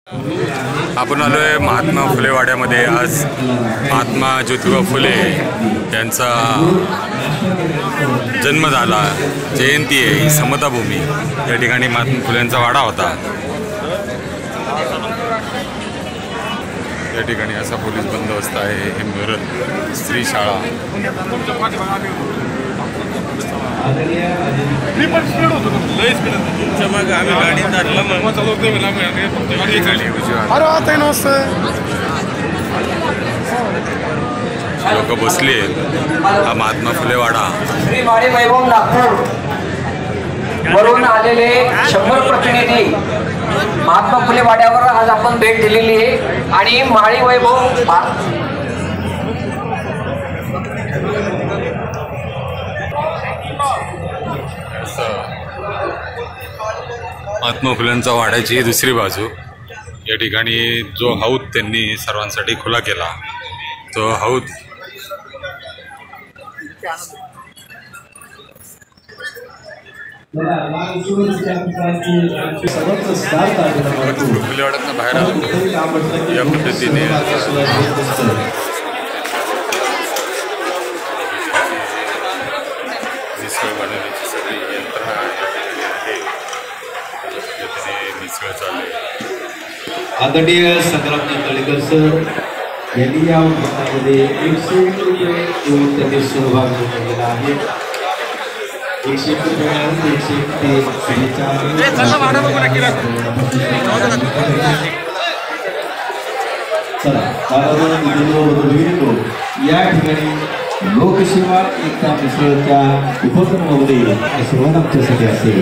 आपण आलो आहे महात्मा फुले वाड्यामध्ये। आज महात्मा ज्योतिबा फुले यांचा जन्म झाला, जयंती आहे, ही समताभूमी या ठिकाणी महात्मा फुलेंचा वाडा होता। या ठिकाणी असा पोलीस बंदोबस्त आहे। हे मिरज स्त्री शाळा। लोक बसले। हा महात्मा फुले वाडा। श्री माळी वैभव नागपूर वरून आलेले 100 प्रतिनिधी महात्मा फुले वाड्यावर आज आपण भेट दिलेली आहे आणि माळी वैभव महात्मा फुलेंचा वाड्याची दुसरी बाजू। या ठिकाणी जो हौद त्यांनी सर्वांसाठी खुला केला, तो हौद फुलेवाड्यातनं बाहेर आलो या पद्धतीने मिसळ बनवण्याची सगळी यंत्रणा आहे। मिसळ चालू आहे। आदरणीय संग्रामजी तळेकर सर यांनी या उपक्रमामध्ये 101 रुपये देऊन त्यांनी सहभाग घेतलेला आहे। 101 रुपये 101 ते शुभेच्छा। चला या ठिकाणी लोकसेवा एकता मिसळच्या उपक्रमामध्ये सर्वांना आमच्यासाठी असेल।